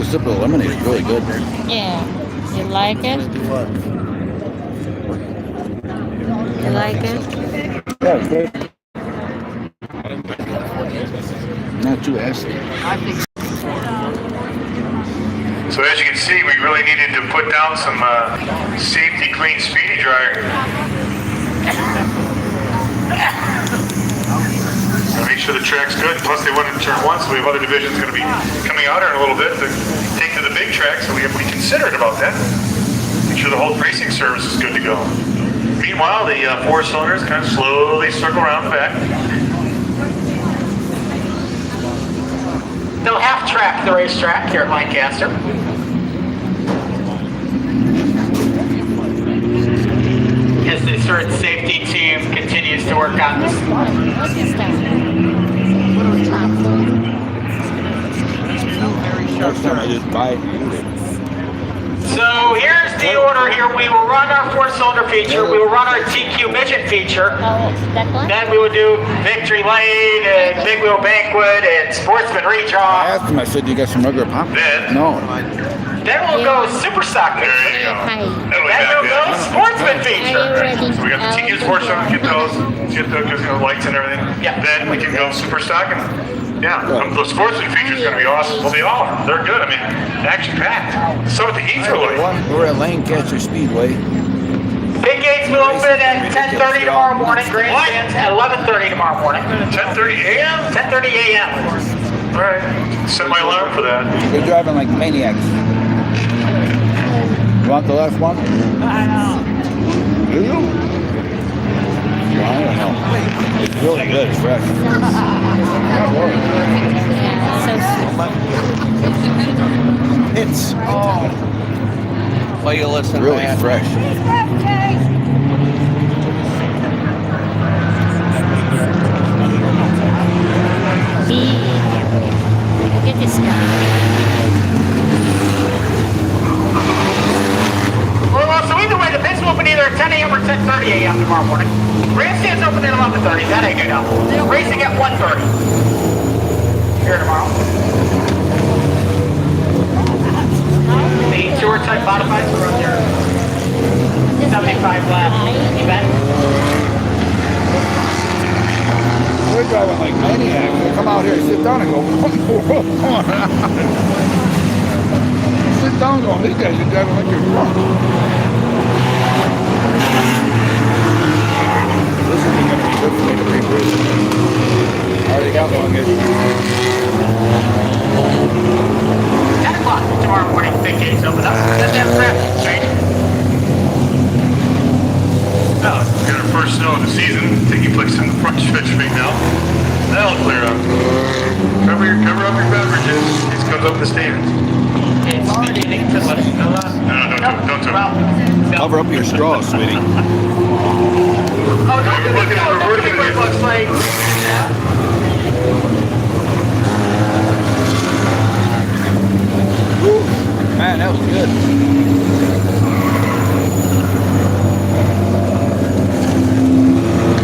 simple lemonade is really good. Yeah. You like it? You like it? Yeah, it's good. Not too acid. So as you can see, we really needed to put down some safety clean speedy dryer. So make sure the track's good. Plus they wanted to turn once, so we have other divisions going to be coming out here in a little bit to take to the big track, so we have to be considerate about that. Make sure the whole racing service is good to go. Meanwhile, the 4 cylinders kind of slowly circle around back. They'll half track the racetrack here at Lancaster. As the certain safety team continues to work on this. What is that? Next time I just buy it. So here's the order here. We will run our 4-cylinder feature. We will run our TQ midget feature. Oh, that one? Then we will do Victory Lane and Big Wheel Banquet and Sportsman I Redraw. asked him, I said, you got some regular pop? Then- No. Then we'll go Super Stock. There you go. Hi. That'll be Then back we'll go then. Sportsman Are you feature. ready? So we got the TQ sports zone, get those, because lights and everything. Yeah. Then we can go super stock and yeah, the sportsman feature is going to be awesome. Well, they all are. They're good. I mean, action packed. So what the heats are like. We're at Lancaster Speedway. Big gates will open at 10:30 tomorrow morning. Grandstands at 11:30 tomorrow morning. 10:30 a.m. 10:30 a.m. All right. Set my alarm for that. They're driving like maniacs. You want the last one? Do you? I don't know. It's really good. It's fresh. Yeah, so It's Well, you listen really to fresh. Look at this guy. Well, so either way, the bids will open either at 10 a.m. or 10:30 a.m. tomorrow morning. Grandstands open at 11:30. That ain't good enough. Racing at 1:30. Here tomorrow. The tour type modifieds are on their 75 lap event. They're driving like maniacs. They come out here and sit down and go, what in the world going on? Sit down going, these guys are driving like you're drunk. This isn't going to be good for me to read. I already got one. 10 o'clock tomorrow morning. Big gates open up. That's that traffic, right? Now, we got our first snow of the season taking place in the front stretch right now. That'll clear up. Cover up your beverages. These comes up the stairs. It's beginning to look a lot. No, don't do it. Well, no. Cover up your straw, sweetie. Oh, don't do it. Look at No, the don't reverse do what it looks like. Woo. Man, that was good.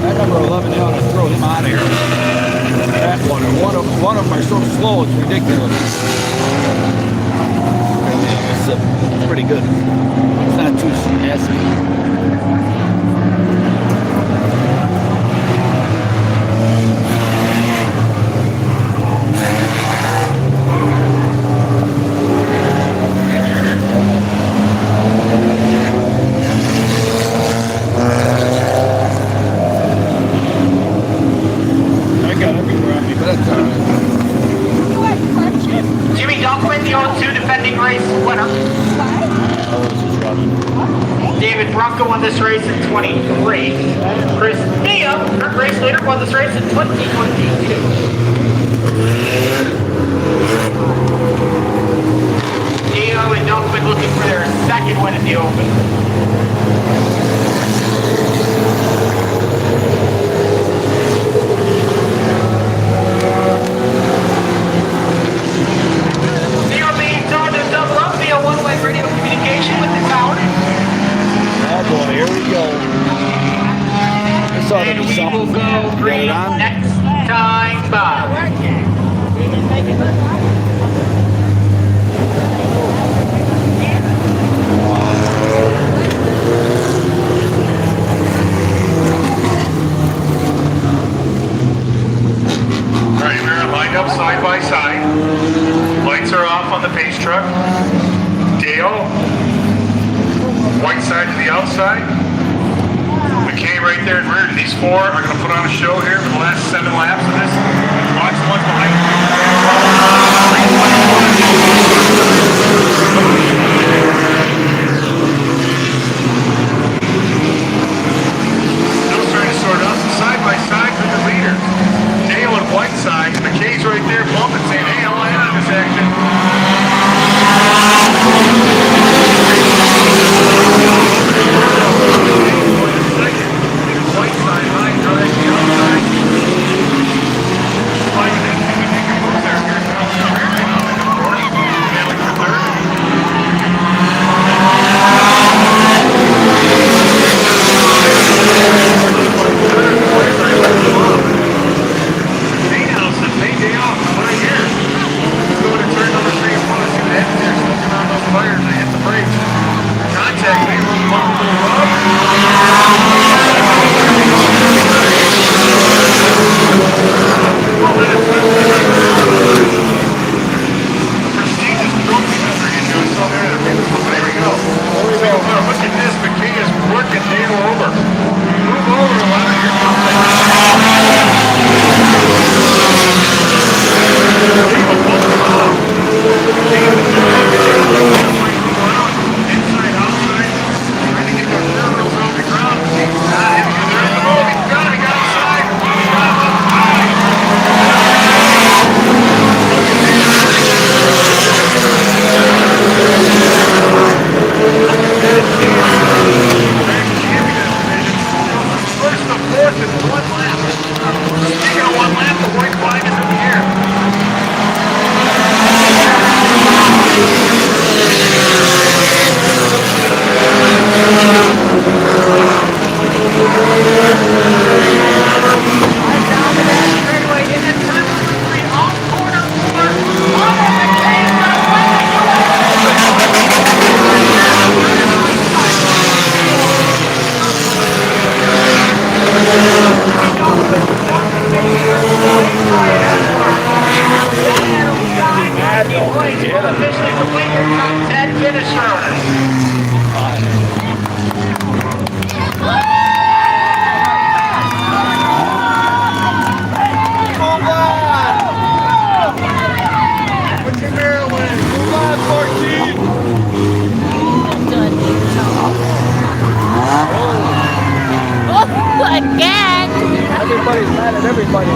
That number 11, they ought to throw him out of here. That one, and one of them are so slow, it's ridiculous. It's pretty good. It's not too nasty. I got everywhere on me, but that's all right. Jimmy Dunkman, the 02 defending race winner. David Bronco won this race in 23. Chris Nia, third race leader, won this race in 2022. Dio and Dunkman looking for their second win at the Open. Dio being told to double up via one-way radio communication with the tower. Oh boy, here we go. This ought to And be we will something. go Got it green on? next time by. Alright, we're lined up side by side. Lights are off on the pace truck. Dale, white side to the outside. McKay right there in rear. These four are going to put on a show here for the last 7 laps of this. Watch the ones behind you. Still trying to sort out side by side with the leader. Dale and Whiteside. McKay's right there bumping, saying, hey, I'll land on this action. Whiteside, line, direct, the outside. Flying in, make a move there. Here's Bailey for third. Officially complete your top 10 finishers. Again! Everybody's mad at everybody.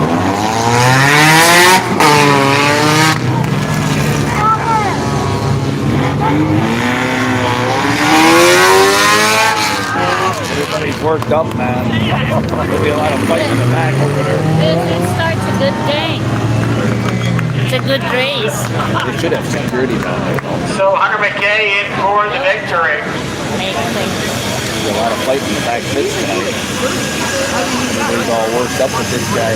Everybody's worked up, man. There'll be a lot of fighting in the back over there. It starts a good game. It's a good race. They should have security down there. So Hunter McKay in for the victory. There's a lot of fighting in the back pits tonight. Everybody's all worked up with this guy.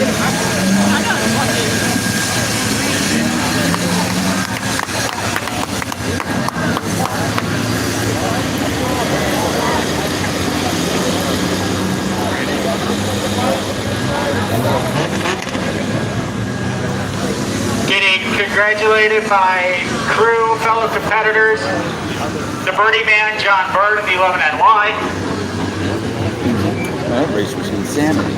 Getting congratulated by crew, fellow competitors, the Birdie Man, John Bird of the 11NY. That race was insanity.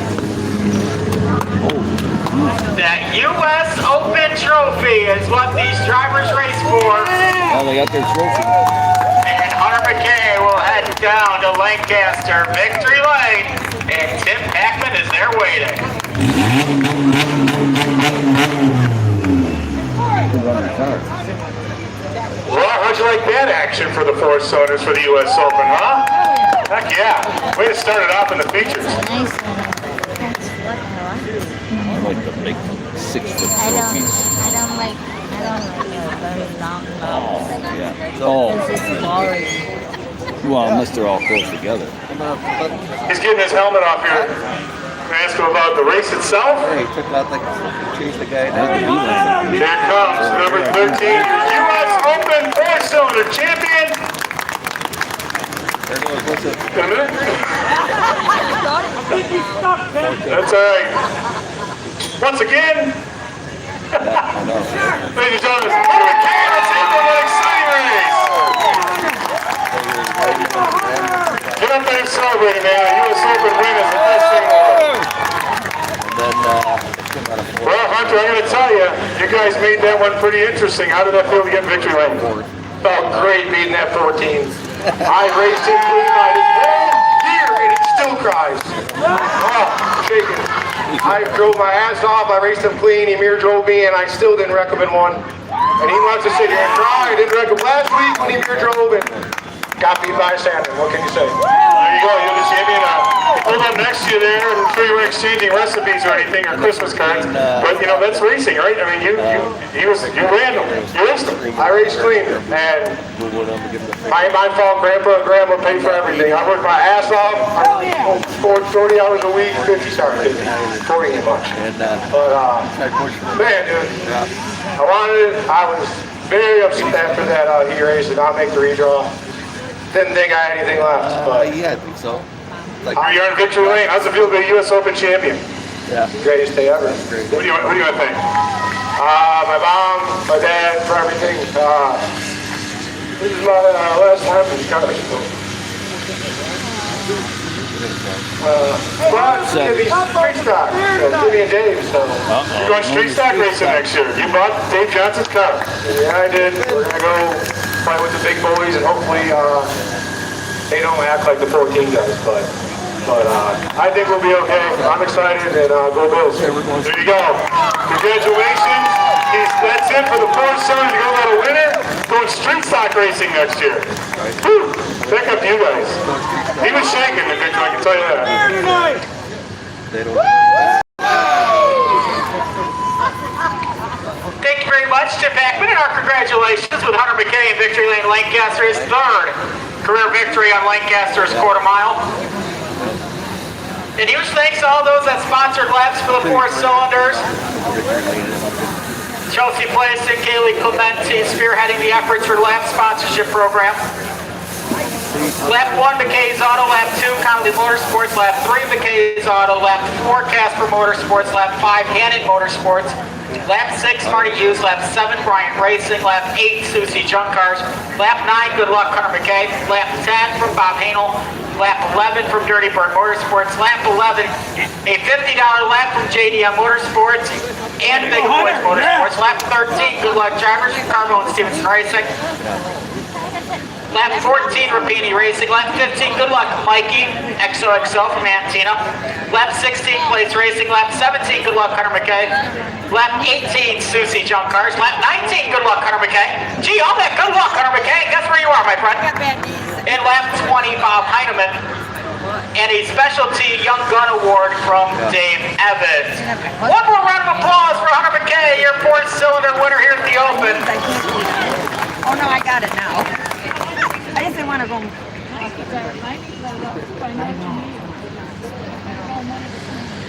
That U.S. Open trophy is what these drivers race for. Well, they got their trophy. And Hunter McKay will head down to Lancaster Victory Lane, and Tim Packman is there waiting. Well, how'd you like that action for the four cylinders for the U.S. Open, huh? Heck yeah. Way to start it off in the features. Nice one. I like the big 6-foot trophies. I don't like very long balls. Yeah. Oh. This is boring. Well, unless they're all close together. He's getting his helmet off here. Can I ask him about the race itself? Hey, he took out chased the guy down. Here comes number 13, U.S. Open 4-cylinder champion, That's all right. Once again, ladies and gentlemen, Hunter McCain, let's see for an exciting race. Get up there and celebrate, man. A U.S. Open win is the best thing in the world. Well, Hunter, I'm going to tell you, you guys made that one pretty interesting. How did that feel to get victory lane? Felt great beating that 14. I raced him clean by his whole year and he still cries. Oh, shaking. I drove my ass off, I raced him clean, he mirror drove me, and I still didn't wreck him in one. And he wants to sit here and cry. I didn't wreck him last week when he mirror drove and got beat by a Saturn. What can you say? There you go. You're the champion. Hold up next to you there, and I'm sure you were exchanging recipes or anything or Christmas cards. But you know that's racing, right? I mean, you ran them, you raced them. I raced clean, and my fault. Grandpa and Grandma paid for everything. I worked my ass off. I scored 40 hours a week, 50 stars, 40 ain't much. But man, dude, I wanted it. I was very upset after that heat race and not make the redraw. Didn't think I had anything left, but yeah, I think so. Like, you're in victory lane. How's it feel to be a U.S. Open champion? yeah. greatest day ever. What do you think? My mom, my dad, for everything. This is my last time in college. But Jimmy's street stock, Jimmy and Dave, so. You're going street stock racing next year. You bought Dave Johnson's car. Yeah, I did. We're gonna go play with the big boys and hopefully they don't act like the 14 does, but I think we'll be okay. I'm excited and go Bills. There you go. Congratulations. That's it for the fourth son to go out a winner. Going street stock racing next year. Whew. Back up to you guys. He was shaking the victory, I can tell you that. They don't. Thank you very much, Jim Backman, and our congratulations with Hunter McKay in victory lane Lancaster, his third career victory on Lancaster's quarter mile. And huge thanks to all those that sponsored laps for the four cylinders. Chelsea Place and Kaylee Clementi spearheading the efforts for the lap sponsorship program. Lap 1, McKay's Auto. Lap 2, Conley Motorsports. Lap 3, McKay's Auto. Lap 4, Casper Motorsports. Lap 5, Hannon Motorsports. Lap 6, Marty Hughes. Lap 7, Bryant Racing. Lap 8, Susie Junk Cars. Lap 9, good luck, Hunter McKay. Lap 10 from Bob Hanel. Lap 11 from Dirty Bird Motorsports. Lap 11, a $50 lap from JDM Motorsports and Big Boys Motorsports. Lap 13, good luck, drivers, Carmel and Stevenson Racing. Lap 14, Rapini Racing. Lap 15, good luck, Mikey, XOXO from Antina. Lap 16, Place Racing. Lap 17, good luck, Hunter McKay. Lap 18, Susie Junk Cars. Lap 19, good luck, Hunter McKay. Gee, all that good luck, Hunter McKay. Guess where you are, my friend? In lap 20, Bob Heineman. And a specialty Young Gun Award from Dave Evans. One more round of applause for Hunter McKay, your fourth cylinder winner here at the Open. Oh no, I got it now. I just didn't want to go.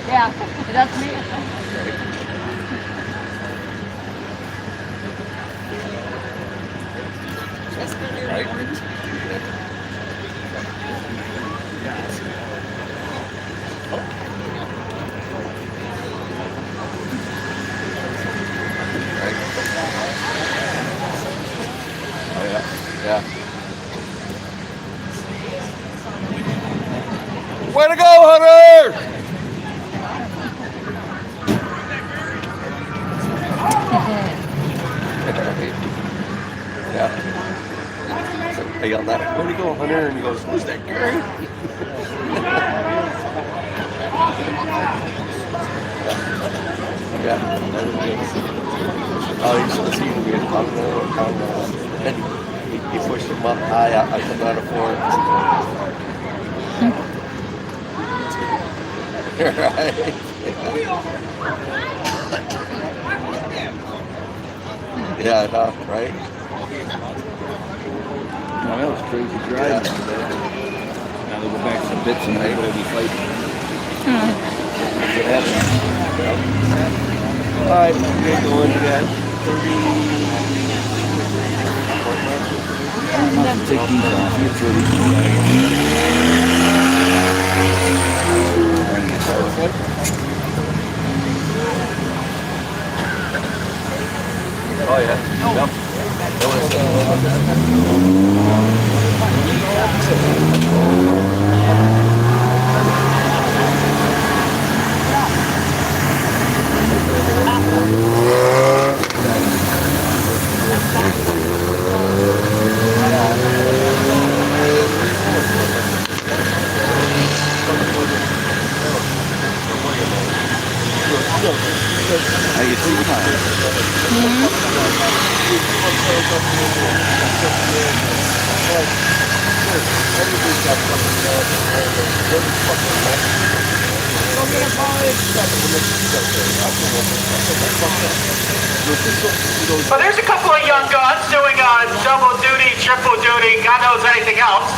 Yeah, that's me. Yeah. Way to go, Hunter! Yeah. I yelled at him, way to go, Hunter, and he goes, who's that Gary? Yeah. Oh, he's supposed to be a Congo. And he pushed him up high. I could not afford right. Yeah, I know, right? No, that was crazy driving. Now they go back to the bits and they're going to be fighting. That's what happened. All right, we're going to that 30. I'm not to take these off. You're 30. Oh yeah. Yep. How you feeling? But there's a couple of young guns doing double duty, triple duty, God knows anything else.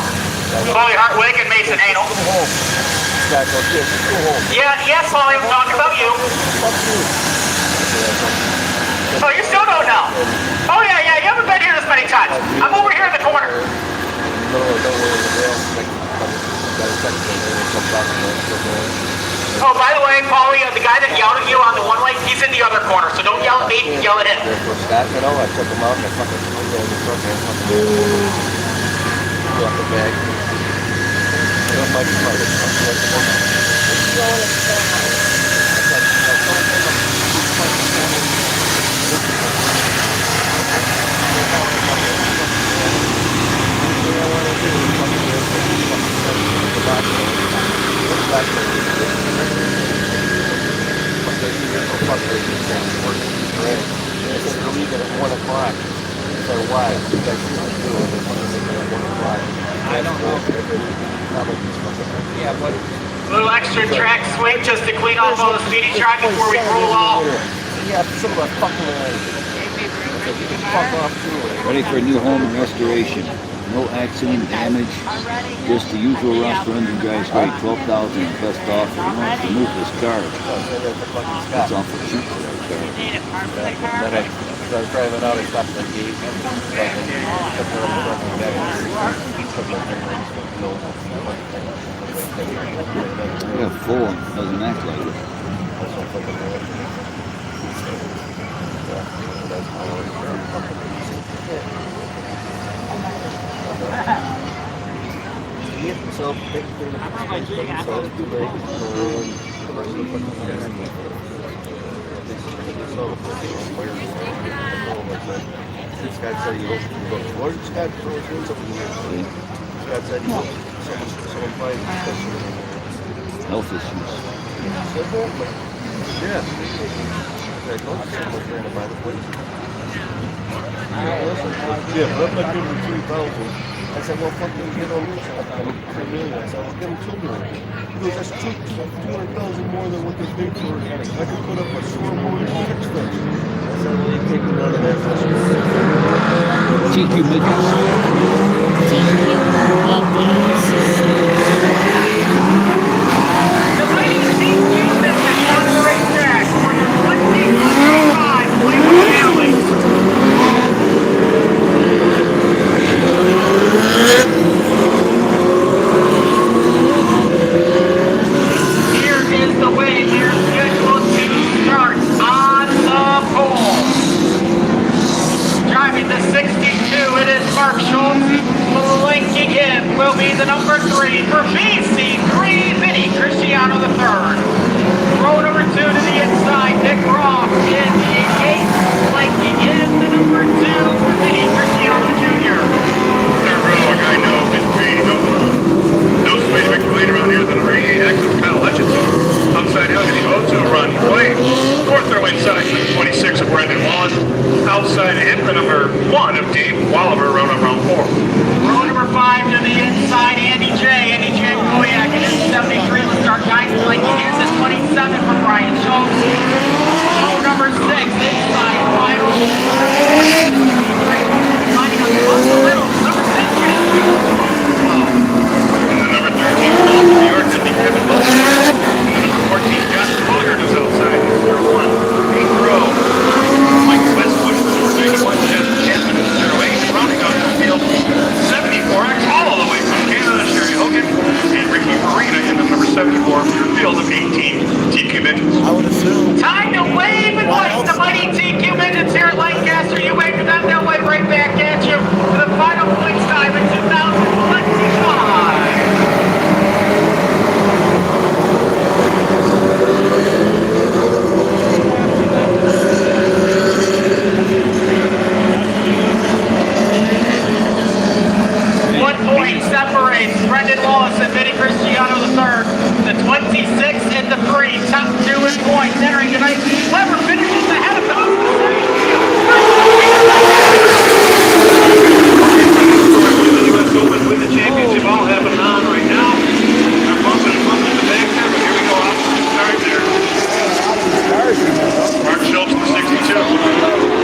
Paulie Hartwig and Mason Hanel. Yeah, yes, Paulie, I'm talking about you. Oh, you still don't know? Oh, yeah, you haven't been here this many times. I'm over here in the corner. Oh, by the way, Paulie, the guy that yelled at you on the one-way, he's in the other corner, so don't yell at me, yell at him. I took them out and I fucking threw them in the truck and fucking off the bag. A little extra track swing just to clean off all the speedy track before we roll off. Yeah, some of the fucking fuck off too. Ready for a new home and restoration. No accident, damage, just the usual restaurant and drives great. 12,000 and best offer. He wants to move his car. That's all for cheap for that car. Then I was driving out, I stopped at the gate. Yeah, full. Doesn't act like it. This guy said he goes, where's this guy doing something here? This guy said he goes, someone finds this guy. Health issues. Yeah. I told you someone's trying to buy the place. Yeah, but I'm not giving him 3,000. I said, well, fucking get on this. $3 million. I said, well, give him $2 million. He goes, that's 200,000 more than what they paid for it. I could put up a scoreboard and fix things. I said, well, you can't do none of that. TQ midgets. Will be the number 3 for BC3 Vinny Cristiano III. Row number 2 to the inside, Nick Ross in the 8th, flanking in the number 2 for Vinny Cristiano Jr. That railroad guy knows it's pretty no space to make the lead around here than a radiate exit Kyle Hutchinson. Outside out in the O2 run, play. Fourth row inside, number 26 of Brendan Wallace. Outside him, the number 1 of Dave Walliver, row number 4. Row number 5 to the inside, Andy J. Andy J. Koyak in his 73. Let's start guys flanking in the 27 for Brian Schultz. Row number 6 inside, final. Lining up close a little, number 10. And the number 13, New York, to the Kevin Wilson. And the number 14, Josh Bogart is outside. Number 1, 8th row. Mike Westwood, number 91, Jasmine is 0. tonight. Whoever finishes ahead of them. The U.S. Open with the championship all happening on right now. They're bumping and bumping in the back there, but here we go off to the start there. Mark Schultz, the 62.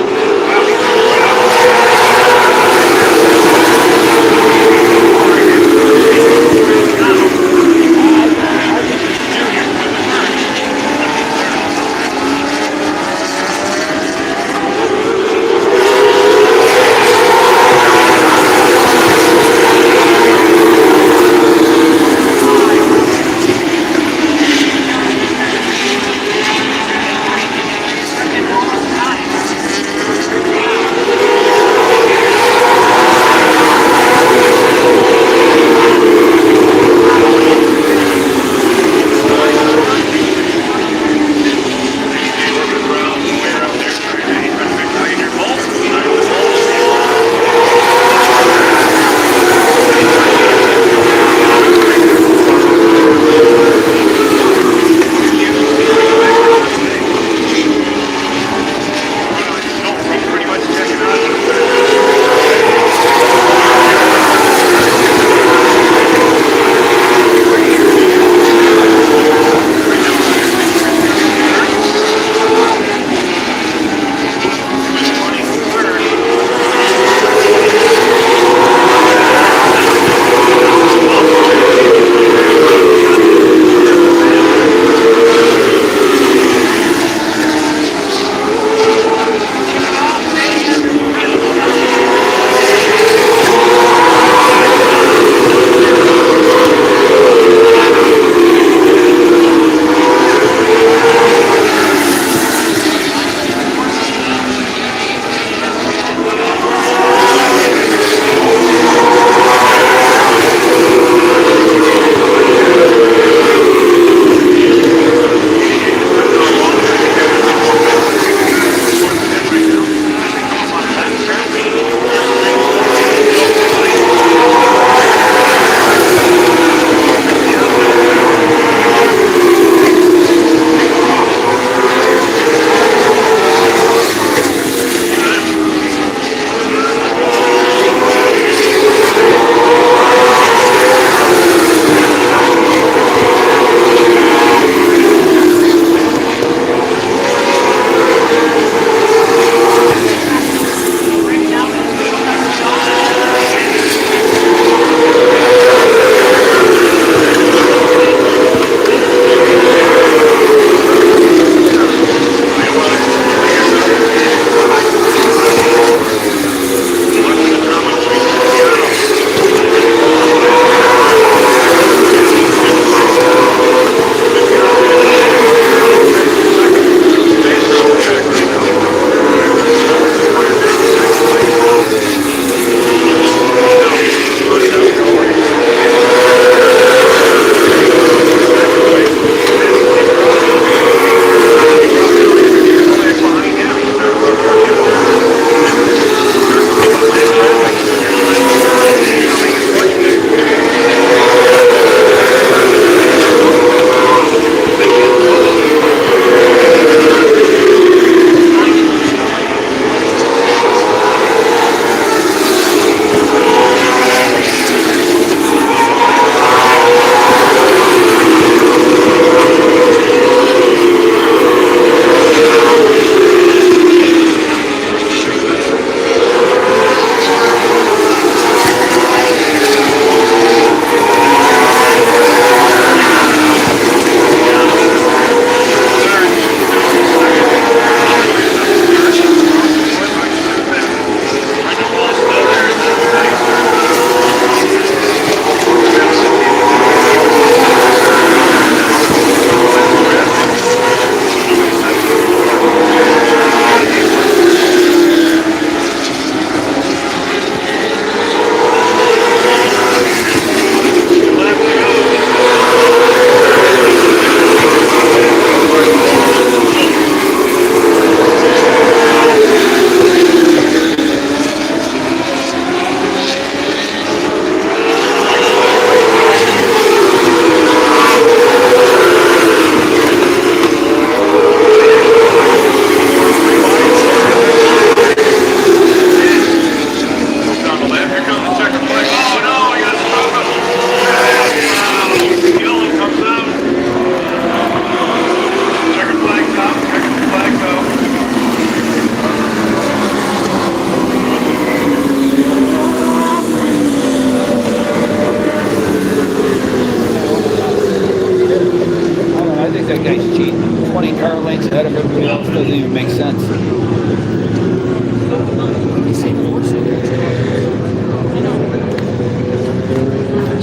think that guy's cheating. 20 car lengths ahead of everybody else doesn't even make sense.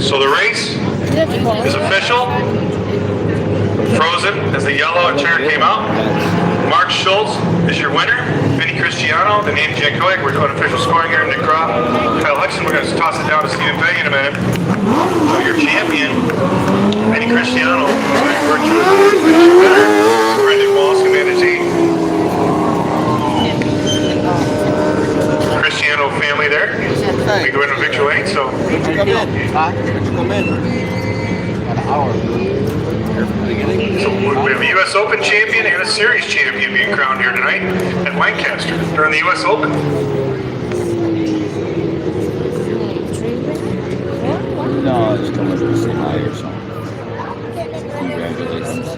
So the race is official. Frozen as the yellow chair came out. Mark Schultz is your winner. Vinny Cristiano, the name Jankovic. We're doing official scoring here in Nick Croft. Kyle Hudson, we're going to toss it down to Stephen Petty in a minute. So your champion, Vinny Cristiano, virtuous winner. Brendan Moss, Commander Z. Cristiano family there. We go into victory lane, so. Come in. Come in. An hour. So we have a U.S. Open champion and a series champion being crowned here tonight at Lancaster during the U.S. Open. No, it's coming to say hi or something. Congratulations.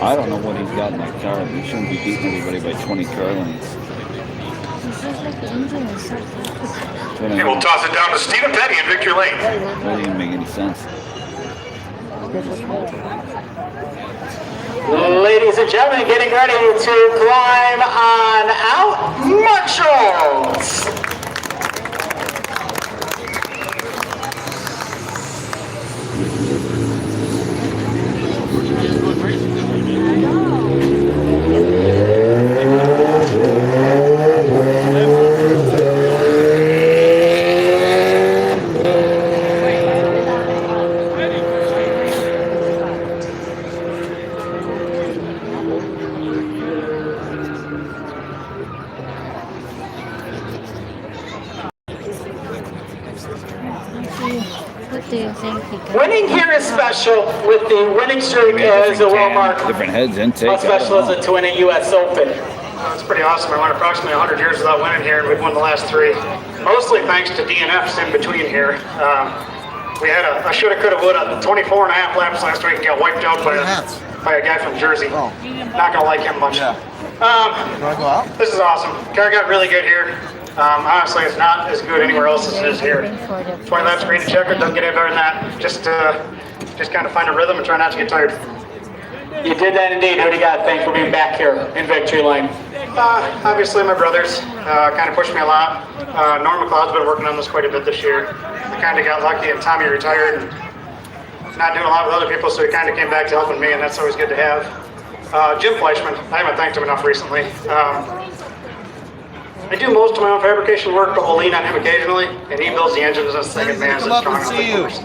I don't know what he's got in that car. He shouldn't be beating everybody by 20 car lengths. And we'll toss it down to Stephen Petty in victory lane. That doesn't even make any sense. Ladies and gentlemen, getting ready to climb on out, Mark Schultz. What do you think he got? Winning here is special with the winning streak as a well-marked Different heads intake. special as to win a U.S. Open. It's pretty awesome. I went approximately 100 years without winning here, and we've won the last 3. Mostly thanks to DNFs in between here. We had a shoulda, coulda, woulda 24 and a half laps last week and got wiped out by a guy from Jersey. Not gonna like him much. This is awesome. Car got really good here. Honestly, it's not as good anywhere else as it is here. 20 laps green and checker, doesn't get any better than that. Just kind of find a rhythm and try not to get tired. You did that indeed. Who do you got to thank for being back here in victory lane? Obviously, my brothers kind of pushed me a lot. Norm McLeod's been working on this quite a bit this year. I kind of got lucky, and Tommy retired and not doing a lot with other people, so he kind of came back to helping me, and that's always good to have. Jim Fleischman, I haven't thanked him enough recently. I do most of my own fabrication work, but we'll lean on him occasionally, and he builds the engines and second man is strong enough to motors.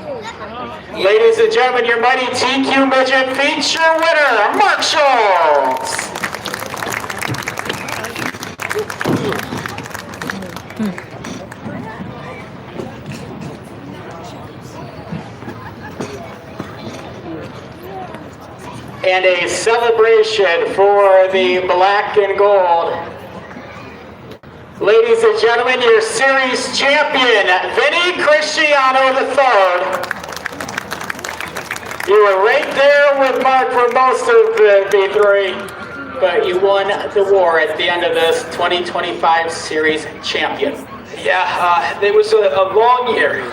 Ladies and gentlemen, your mighty TQ Midget feature winner, Mark Schultz. And a celebration for the black and gold. Ladies and gentlemen, your series champion, Vinny Cristiano III. You were right there with Mark for most of the V3, but you won the war at the end of this 2025 series champion. Yeah, it was a long year.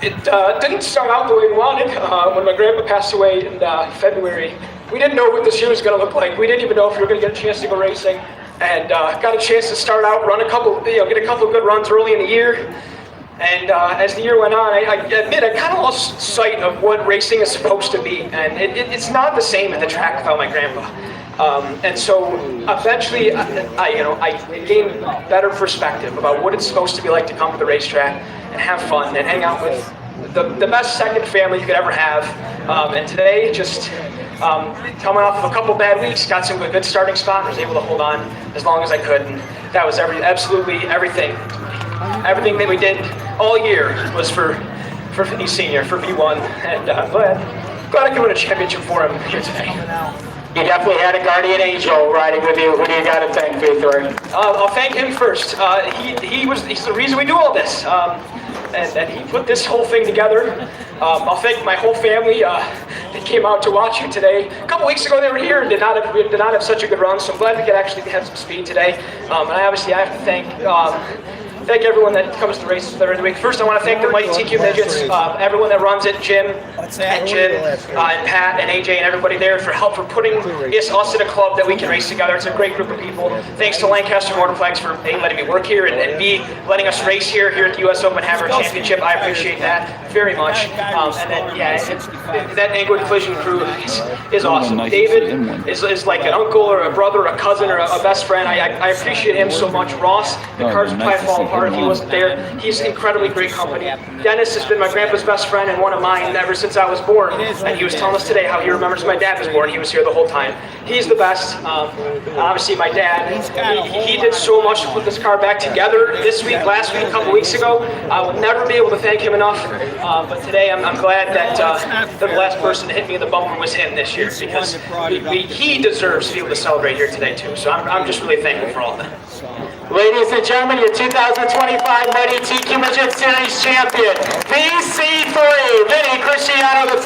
It didn't start out the way we wanted. When my grandpa passed away in February, we didn't know what this year was going to look like. We didn't even know if we were going to get a chance to go racing, and got a chance to start out, get a couple of good runs early in the year. And as the year went on, I admit I kind of lost sight of what racing is supposed to be, and it's not the same at the track without my grandpa. And so eventually, I gained better perspective about what it's supposed to be like to come to the racetrack and have fun and hang out with the best second family you could ever have. And today, just coming off of a couple bad weeks, got some good starting spot, and was able to hold on as long as I could. And that was absolutely everything. Everything that we did all year was for Vinny Senior, for V1, and glad I could win a championship for him here today. You definitely had a guardian angel riding with you. Who do you got to thank, V3? I'll thank him first. He's the reason we do all this, and he put this whole thing together. I'll thank my whole family that came out to watch you today. A couple weeks ago they were here and did not have such a good run, so I'm glad we could actually have some speed today. And I have to thank thank everyone that comes to races every week. First, I want to thank the Mighty TQ Midgets, everyone that runs it, Jim, and Pat, and AJ, and everybody there for help for putting us in a club that we can race together. It's a great group of people. Thanks to Lancaster Motoplex for A, letting me work here, and B, letting us race here at the US Open Hammer Championship. I appreciate that very much. And then, yeah, that Angler Collision crew is awesome. David is like an uncle or a brother, a cousin, or a best friend. I appreciate him so much. Ross, the cars would probably fall apart if he wasn't there. He's incredibly great company. Dennis has been my grandpa's best friend and one of mine ever since I was born. And he was telling us today how he remembers my dad was born. He was here the whole time. He's the best. Obviously, my dad, he did so much to put this car back together this week, last week, a couple weeks ago. I will never be able to thank him enough. But today, I'm glad that the last person to hit me in the bumper was him this year, because he deserves to be able to celebrate here today too. So I'm just really thankful for all that. Ladies and gentlemen, your 2025 Mighty TQ Midget Series champion, VC3, Vinny Cristiano III.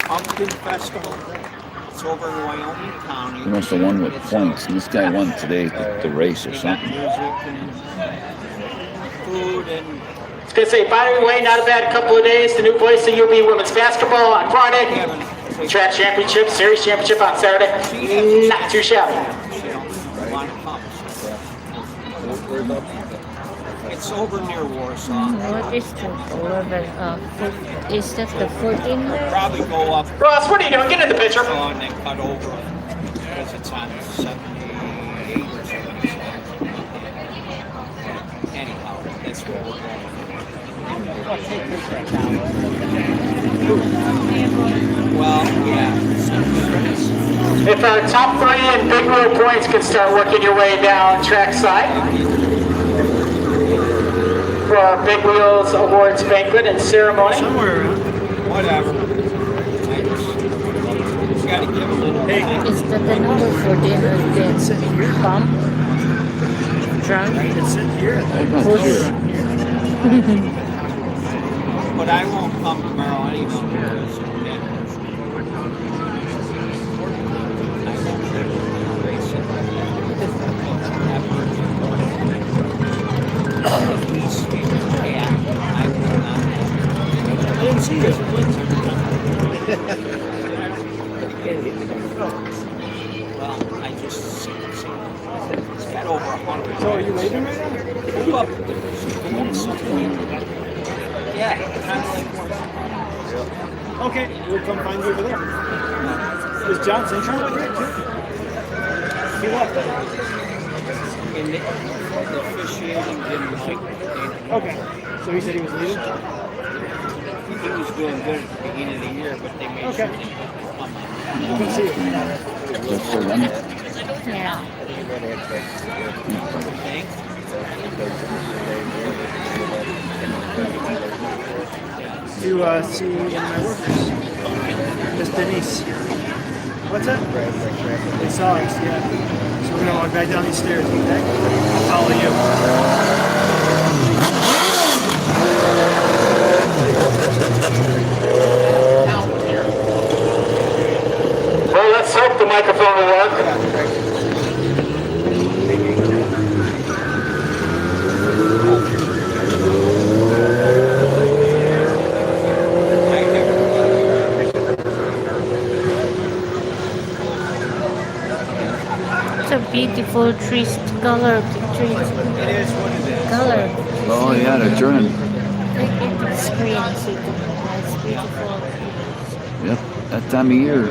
Pumpkin Festival. It's over in Wyoming County. He must have won with points. This guy won today, the race or something. Music and food and I was going to say, Byron Way, not a bad couple of days. The new voice of UB women's basketball on Friday. Track championship, series championship on Saturday. Not too shabby. it's over near Warsaw. What is the 11? Is that the 14? Probably go up Ross, what are you doing? Get in the picture. and then cut over because it's on 78 or 77. Anyhow, that's where we're going. Well, yeah. If our top three in big wheel points can start working your way down trackside for our Big Wheels Awards banquet and ceremony. Somewhere around. Whatever. I just gotta give a little. Is that the number 14 of the pump? Drunk? It's in here. Push? But I won't come tomorrow anyway. I didn't see this. Well, I just see it's got over 100. So are you leaving right now? Yeah, kind of like Okay, we'll come find you over there. Is John Central over here too? He left. in the officiating didn't like it. Okay, so he said he was leaving? He was doing good at the beginning of the year, but they made sure they put You can see it. Just for them. Yeah. To see one of my workers. Miss Denise. What's that? They saw us, yeah. So we're gonna walk back down these stairs, okay? I'll follow you. Well, let's hope the microphone will work. It's a beautiful tree color picture. it is what it is. Color. Oh yeah, they're turning. Look at the screen. See, that's beautiful. Yep, that time of year.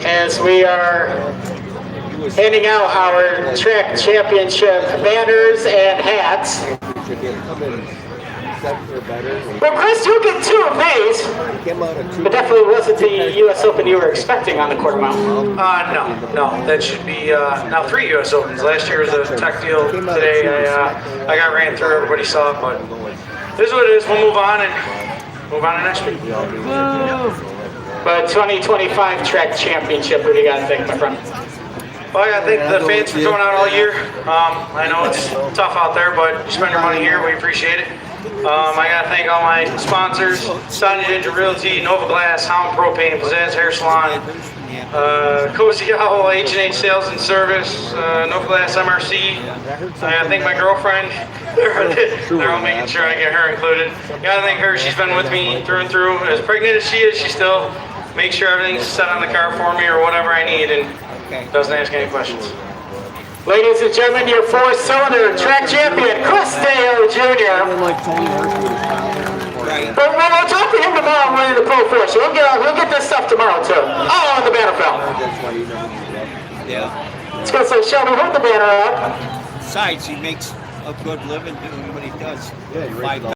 As we are handing out our track championship banners and hats. Well, Chris, you get two of these, but definitely wasn't the U.S. Open you were expecting on the quarter mile. No, that should be now 3 U.S. Opens. Last year was a tech deal. Today I got ran through. Everybody saw it, but this is what it is. We'll move on and move on to next week. But 2025 track championship, what do you got to think, my friend? Well, I gotta thank the fans for coming out all year. I know it's tough out there, but you spend your money here, we appreciate it. I gotta thank all my sponsors: Sonia Ginger Realty, Nova Glass, Hound Propane, Pizzazz Hair Salon, Cozy Owl, H&H Sales and Service, Nova Glass MRC. I gotta thank my girlfriend. They're all making sure I get her included. Gotta thank her. She's been with me through and through. As pregnant as she is, she still makes sure everything's set on the car for me or whatever I need, and doesn't ask any questions. Ladies and gentlemen, your four-cylinder track champion, Chris Dale Jr. But we'll talk to him tomorrow when we're in the Pro Force. We'll get this stuff tomorrow too. Oh, on the banner film. Yeah. I was gonna say, Shelby, hold the banner up. Besides, he makes a good living doing what he does. Yeah, you're right.